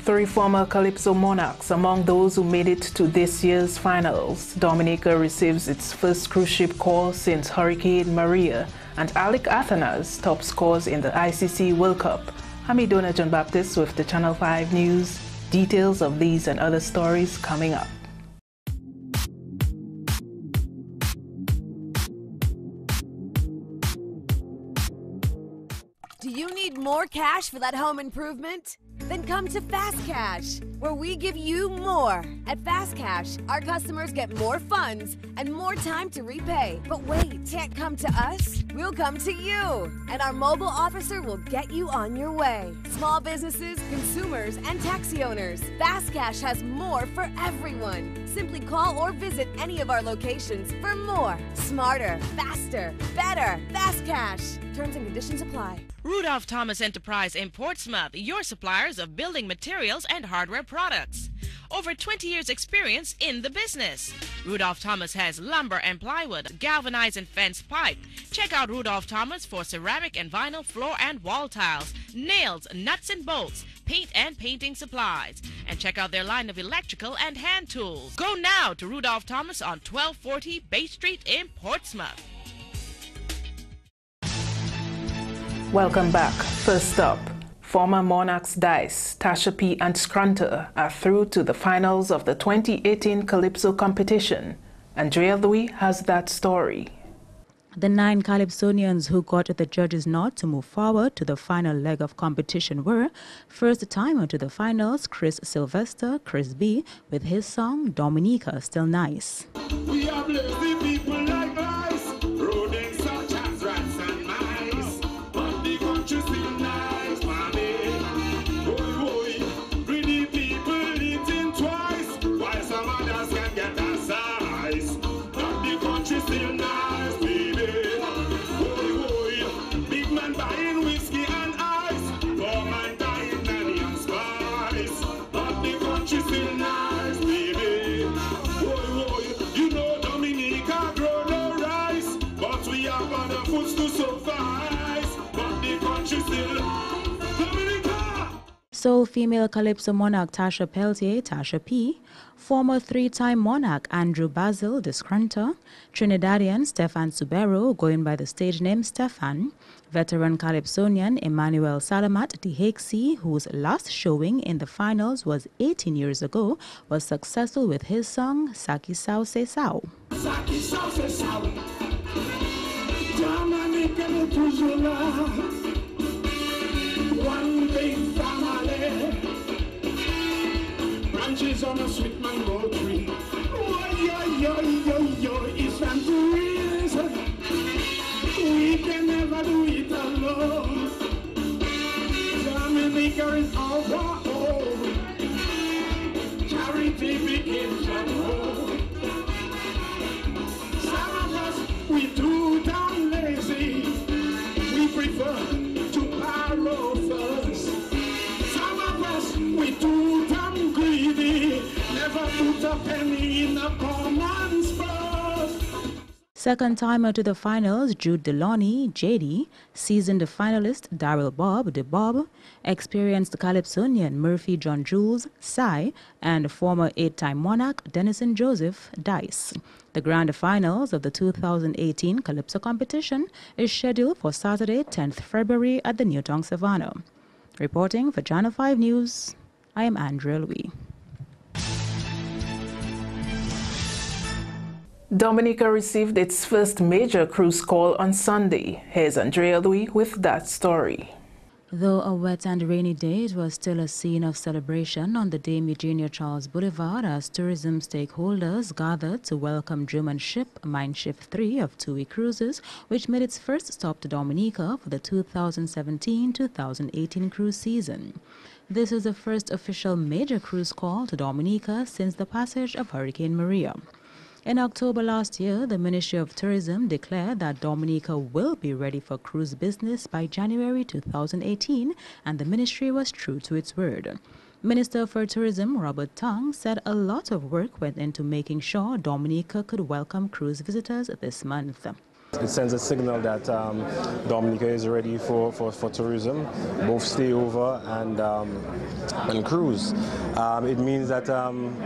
Three former Calypso monarchs among those who made it to this year's finals. Dominica receives its first cruise ship call since Hurricane Maria, and Alec Athena's top scores in the ICC World Cup. Hamidona John Baptist with the Channel 5 News. Details of these and other stories coming up. Do you need more cash for that home improvement? Then come to Fast Cash, where we give you more. At Fast Cash, our customers get more funds and more time to repay. But wait, can't come to us? We'll come to you, and our mobile officer will get you on your way. Small businesses, consumers, and taxi owners. Fast Cash has more for everyone. Simply call or visit any of our locations for more. Smarter, faster, better. Fast Cash. Terms and conditions apply. Rudolph Thomas Enterprise in Portsmouth, your suppliers of building materials and hardware products. Over 20 years experience in the business. Rudolph Thomas has lumber and plywood, galvanized and fenced pipe. Check out Rudolph Thomas for ceramic and vinyl floor and wall tiles, nails, nuts and bolts, paint and painting supplies. And check out their line of electrical and hand tools. Go now to Rudolph Thomas on 1240 Bay Street in Portsmouth. Welcome back. First up, former Monarchs Dice, Tasha P and Scrunter are through to the finals of the 2018 Calypso competition. Andrea Louis has that story. The 9 Calypsonians who got the judges' nod to move forward to the final leg of competition were first timer to the finals, Chris Sylvester, Chris B, with his song Dominica Still Nice. We are lazy people like mice, rodents such as rats and mice, but the country still nice, mommy. Oi, oi, greedy people eating twice, while some others can get a size, but the country still nice, baby. Oi, oi, big man buying whiskey and ice, poor man buying nanny and spice, but the country still nice, baby. Oi, oi, you know Dominica grow no rice, but we have other foods to suffice, but the country still Dominica. Soul female Calypso monarch Tasha Peltier, Tasha P, former 3-time monarch Andrew Basil Discrunter, Trinidadian Stefan Subero, going by the stage name Stefan, veteran Calypsonian Emmanuel Salamat Dihexi, whose last showing in the finals was 18 years ago, was successful with his song Saki Sao Se Sao. Saki Sao Se Sao, Dominica le toujours là. One big family, branches on a sweet mango tree. Oh, yo, it's time to reason. We can never do it alone. Dominica is our own. Charity begins at home. Some of us, we too damn lazy. We prefer to borrow first. Some of us, we too damn greedy. Never put a penny in the common purse. Second timer to the finals, Jude Deloney, JD, seasoned finalist Daryl Bob, De Bob, experienced Calypsonian Murphy John Jules, Sai, and former 8-time monarch Denison Joseph, Dice. The grand finals of the 2018 Calypso competition is scheduled for Saturday, 10th February at the Newtown Savannah. Reporting for Channel 5 News, I am Andrea Louis. Dominica received its first major cruise call on Sunday. Here's Andrea Louis with that story. Though a wet and rainy day, it was still a scene of celebration on the Dame Eugenia Charles Boulevard as tourism stakeholders gathered to welcome German ship Mindshift 3 of TUI Cruises, which made its first stop to Dominica for the 2017-2018 cruise season. This is the first official major cruise call to Dominica since the passage of Hurricane Maria. In October last year, the Ministry of Tourism declared that Dominica will be ready for cruise business by January 2018, and the ministry was true to its word. Minister for Tourism Robert Tang said a lot of work went into making sure Dominica could welcome cruise visitors this month. It sends a signal that Dominica is ready for tourism, both stayover and cruise. It means that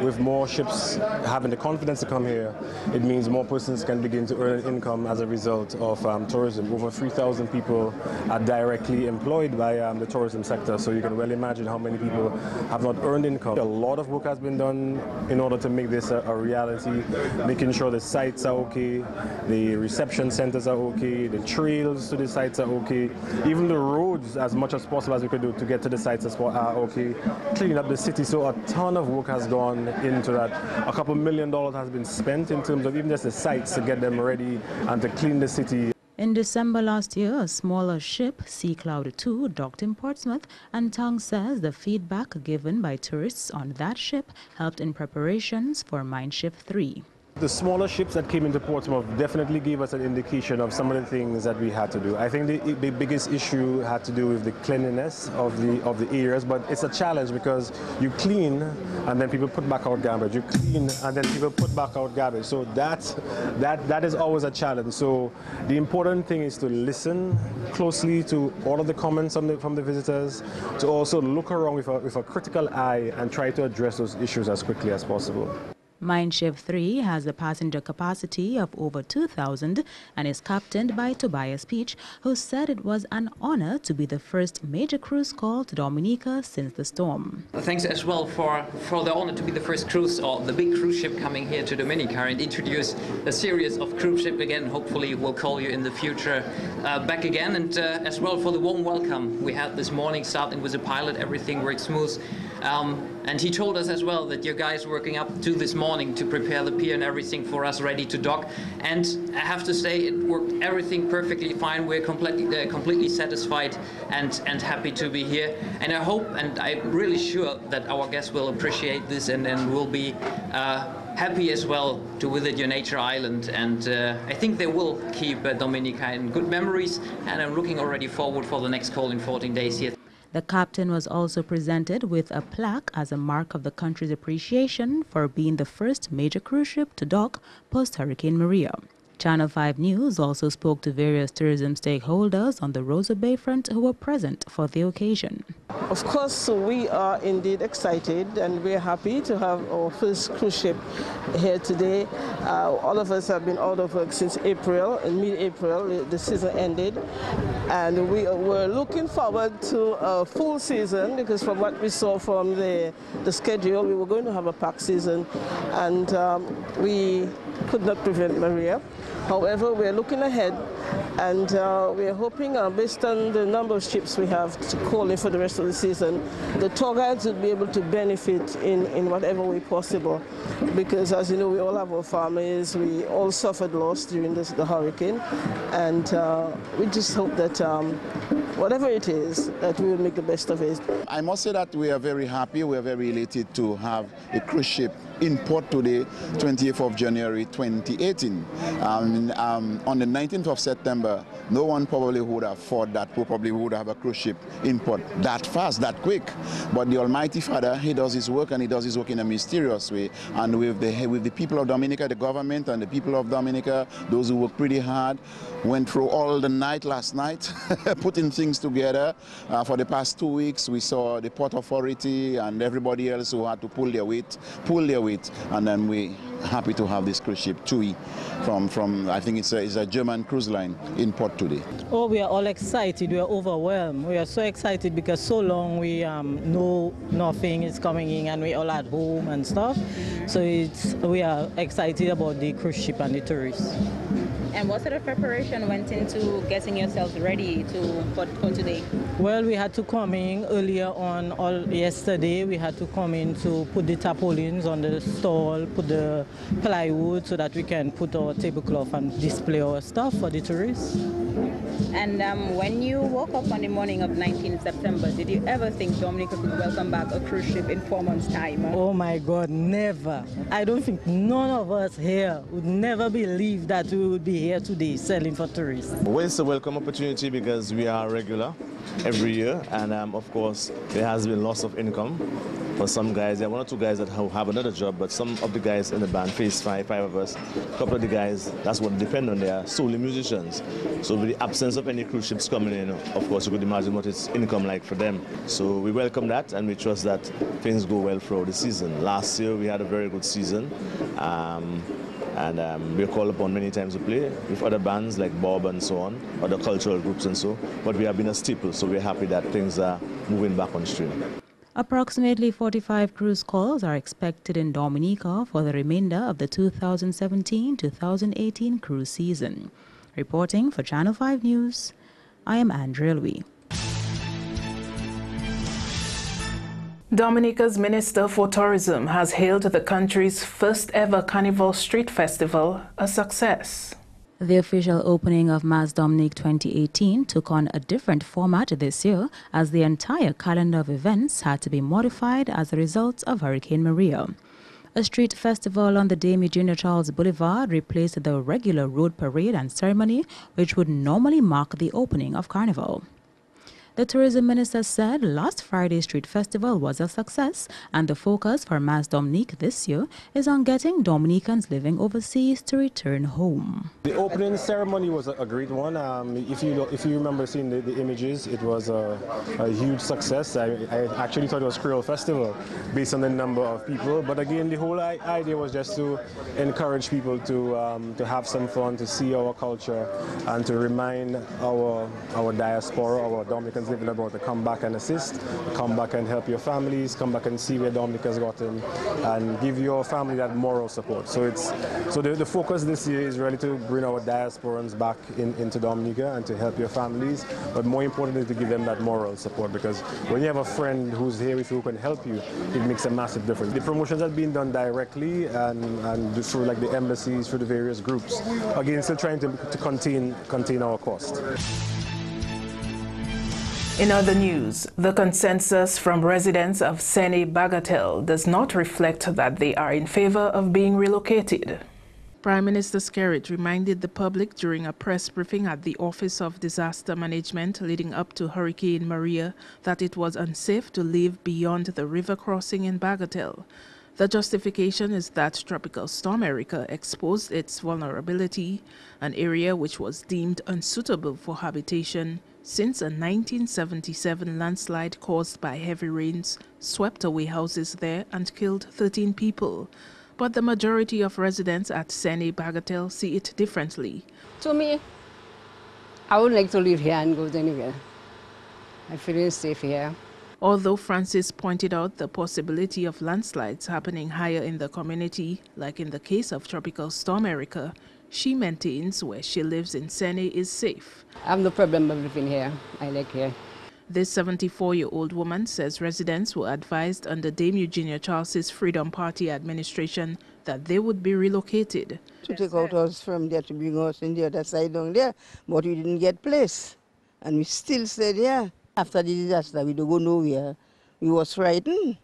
with more ships having the confidence to come here, it means more persons can begin to earn income as a result of tourism. Over 3,000 people are directly employed by the tourism sector, so you can well imagine how many people have not earned income. A lot of work has been done in order to make this a reality, making sure the sites are okay, the reception centers are okay, the trails to the sites are okay, even the roads as much as possible as we could do to get to the sites are okay, cleaning up the city. So a ton of work has gone into that. A couple $1 million has been spent in terms of even just the sites to get them ready and to clean the city. In December last year, a smaller ship, Sea Cloud 2, docked in Portsmouth, and Tong says the feedback given by tourists on that ship helped in preparations for Mein Schiff 3. The smaller ships that came into Portsmouth definitely gave us an indication of some of the things that we had to do. I think the biggest issue had to do with the cleanliness of the areas, but it's a challenge because you clean and then people put back out garbage. You clean and then people put back out garbage. So that is always a challenge. So the important thing is to listen closely to all of the comments from the visitors, to also look around with a critical eye and try to address those issues as quickly as possible. Mein Schiff 3 has a passenger capacity of over 2,000 and is captained by Tobias Peach, who said it was an honor to be the first major cruise call to Dominica since the storm. Thanks as well for the honor to be the first cruise or the big cruise ship coming here to Dominica and introduce a series of cruise ship again. Hopefully we'll call you in the future back again, and as well for the warm welcome we had this morning, starting with the pilot. Everything worked smooth. And he told us as well that your guys working up to this morning to prepare the pier and everything for us ready to dock. And I have to say it worked everything perfectly fine. We're completely satisfied and happy to be here. And I hope and I'm really sure that our guests will appreciate this and will be happy as well to visit your nature island. And I think they will keep Dominica in good memories. And I'm looking already forward for the next call in 14 days here. The captain was also presented with a plaque as a mark of the country's appreciation for being the first major cruise ship to dock post-Hurricane Maria. Channel 5 News also spoke to various tourism stakeholders on the Rosa Bay front who were present for the occasion. Of course, we are indeed excited and we're happy to have our first cruise ship here today. All of us have been out of work since April, in mid-April, the season ended. And we were looking forward to a full season because from what we saw from the schedule, we were going to have a packed season. And we could not prevent Maria. However, we're looking ahead and we're hoping, based on the number of ships we have to call in for the rest of the season, the tour guides will be able to benefit in whatever way possible. Because as you know, we all have our families, we all suffered loss during the hurricane, and we just hope that whatever it is, that we will make the best of it. I must say that we are very happy, we are very elated to have a cruise ship in port today, 28th of January 2018. On the 19th of September, no one probably would have thought that we probably would have a cruise ship in port that fast, that quick. But the Almighty Father, He does His work, and He does His work in a mysterious way. And with the people of Dominica, the government and the people of Dominica, those who worked pretty hard, went through all the night last night, putting things together. For the past 2 weeks, we saw the Port Authority and everybody else who had to pull their weight, and then we're happy to have this cruise ship, TUI, from I think it's a German cruise line in port today. Oh, we are all excited, we are overwhelmed. We are so excited because so long we know nothing is coming in and we all at home and stuff. So we are excited about the cruise ship and the tourists. And what sort of preparation went into getting yourselves ready for today? Well, we had to come in earlier on, yesterday. We had to come in to put the tarpaulins on the stall, put the plywood so that we can put our tablecloth and display our stuff for the tourists. And when you woke up on the morning of 19th September, did you ever think Dominica could welcome back a cruise ship in 4 months' time? Oh my God, never. I don't think none of us here would never believe that we would be here today selling for tourists. Well, it's a welcome opportunity because we are regular every year, and of course there has been loss of income for some guys. There are one or two guys that have another job, but some of the guys in the band, five of us, a couple of the guys, that's what they depend on, they are solely musicians. So with the absence of any cruise ships coming in, of course you could imagine what it's income like for them. So we welcome that, and we trust that things go well throughout the season. Last year we had a very good season. And we're called upon many times to play with other bands like Bob and so on, other cultural groups and so, but we have been a staple, so we're happy that things are moving back on stream. Approximately 45 cruise calls are expected in Dominica for the remainder of the 2017-2018 cruise season. Reporting for Channel 5 News, I am Andrea Louis. Dominica's Minister for Tourism has hailed the country's first ever Carnival Street Festival a success. The official opening of Mas Dominique 2018 took on a different format this year, as the entire calendar of events had to be modified as a result of Hurricane Maria. A street festival on the Dame Eugenia Charles Boulevard replaced the regular road parade and ceremony, which would normally mark the opening of Carnival. The tourism minister said last Friday's street festival was a success, and the focus for Mas Dominique this year is on getting Dominicans living overseas to return home. The opening ceremony was a great one. If you remember seeing the images, it was a huge success. I actually thought it was Creole Festival based on the number of people. But again, the whole idea was just to encourage people to have some fun, to see our culture, and to remind our diaspora, our Dominicans living abroad, to come back and assist, come back and help your families, come back and see where Dominica's gotten, and give your family that moral support. So the focus this year is really to bring our diasporans back into Dominica and to help your families, but more importantly to give them that moral support, because when you have a friend who's here with you who can help you, it makes a massive difference. The promotions are being done directly and through like the embassies, through the various groups. Again, still trying to contain our cost. In other news, the consensus from residents of Sene Bagatelle does not reflect that they are in favor of being relocated. Prime Minister Skerrit reminded the public during a press briefing at the Office of Disaster Management leading up to Hurricane Maria that it was unsafe to live beyond the river crossing in Bagatelle. The justification is that Tropical Storm Erika exposed its vulnerability, an area which was deemed unsuitable for habitation since a 1977 landslide caused by heavy rains swept away houses there and killed 13 people. But the majority of residents at Sene Bagatelle see it differently. To me, I would like to live here and go anywhere. I feel safe here. Although Francis pointed out the possibility of landslides happening higher in the community, like in the case of Tropical Storm Erika, she maintains where she lives in Sene is safe. I have no problem of living here. I like here. This 74-year-old woman says residents were advised under Dame Eugenia Charles's Freedom Party administration that they would be relocated. To take out us from there to bring us in the other side down there, but we didn't get place. And we still stayed there. After the disaster, we don't go nowhere. We was frightened.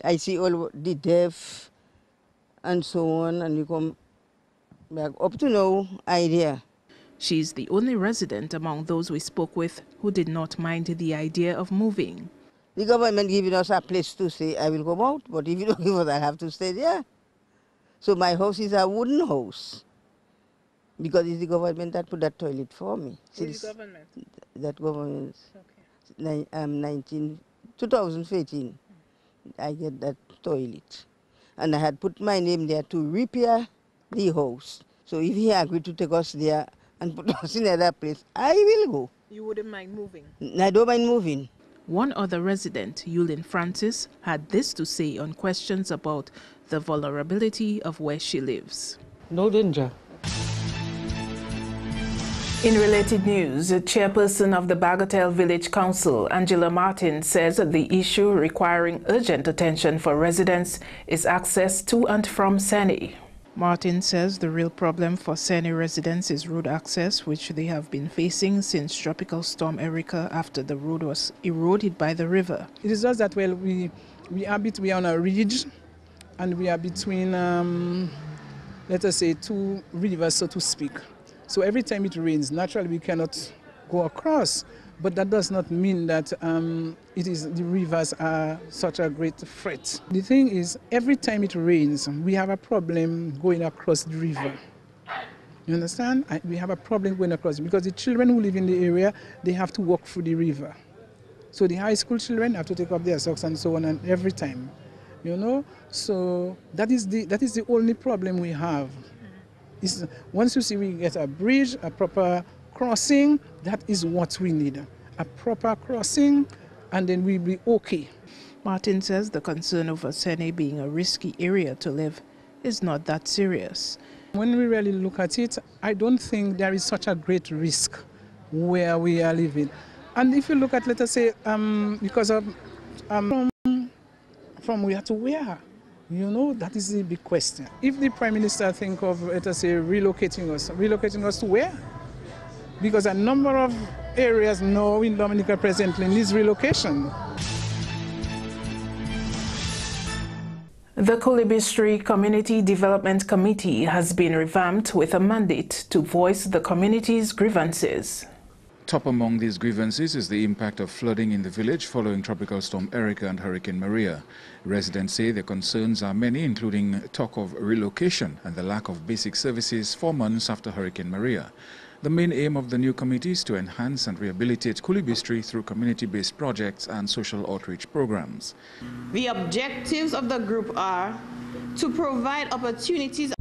I see all the death and so on, and we come back. Up to now, idea. She's the only resident among those we spoke with who did not mind the idea of moving. The government giving us a place to stay, I will come out, but if you don't give us, I have to stay there. So my house is a wooden house, because it's the government that put that toilet for me. Which government? That government, okay. 2013, I get that toilet. And I had put my name there to repair the house. So if he agreed to take us there and put us in another place, I will go. You wouldn't mind moving? I don't mind moving. One other resident, Yulin Francis, had this to say on questions about the vulnerability of where she lives. No danger. In related news, the chairperson of the Bagatelle Village Council, Angela Martin, says that the issue requiring urgent attention for residents is access to and from Sene. Martin says the real problem for Sene residents is road access, which they have been facing since Tropical Storm Erika after the road was eroded by the river. It is just that, well, we are on a ridge, and we are between, let us say, two rivers, so to speak. So every time it rains, naturally we cannot go across. but that does not mean that the rivers are such a great threat. The thing is, every time it rains, we have a problem going across the river. You understand? We have a problem going across because the children who live in the area, they have to walk through the river. So the high school children have to take off their socks and so on, and every time, you know. So that is the only problem we have. Once you see we get a bridge, a proper crossing, that is what we need. A proper crossing, and then we'll be okay. Martin says the concern over Sene being a risky area to live is not that serious. When we really look at it, I don't think there is such a great risk where we are living. And if you look at, let us say, because of from where to where, you know, that is the big question. If the Prime Minister think of, let us say, relocating us to where? Because a number of areas now in Dominica presently needs relocation. The Kulibistri Community Development Committee has been revamped with a mandate to voice the community's grievances. Top among these grievances is the impact of flooding in the village following Tropical Storm Erica and Hurricane Maria. Residents say their concerns are many, including talk of relocation and the lack of basic services 4 months after Hurricane Maria. The main aim of the new committee is to enhance and rehabilitate Kulibistri through community-based projects and social outreach programs. The objectives of the group are to provide opportunities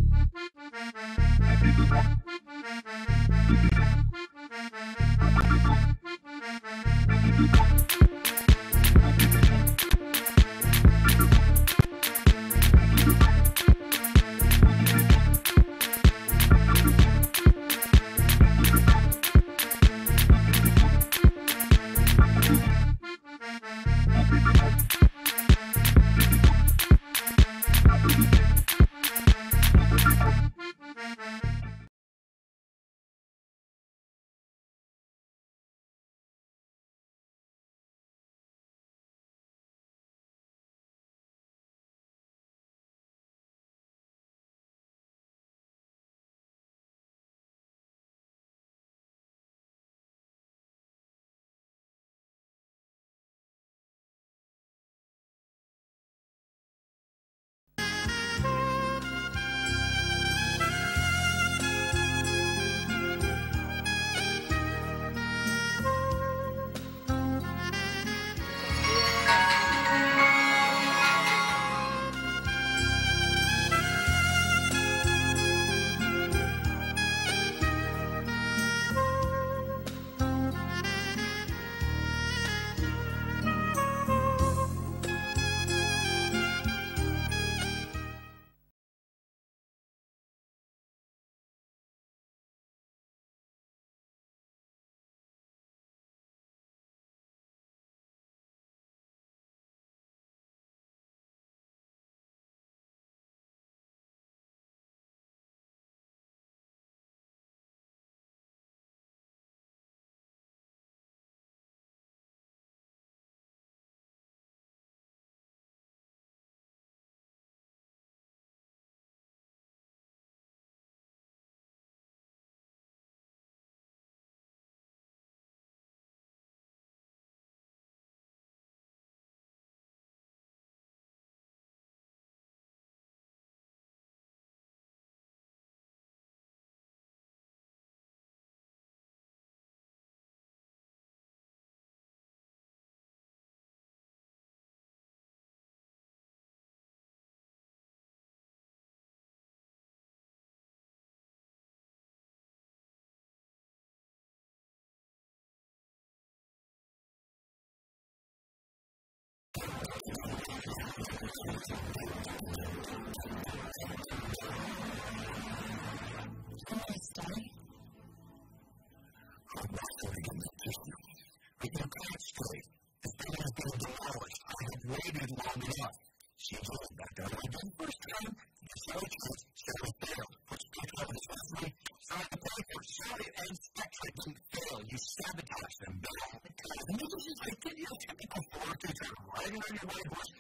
you sabotage them. And this is like your typical forward teacher riding on your whiteboard.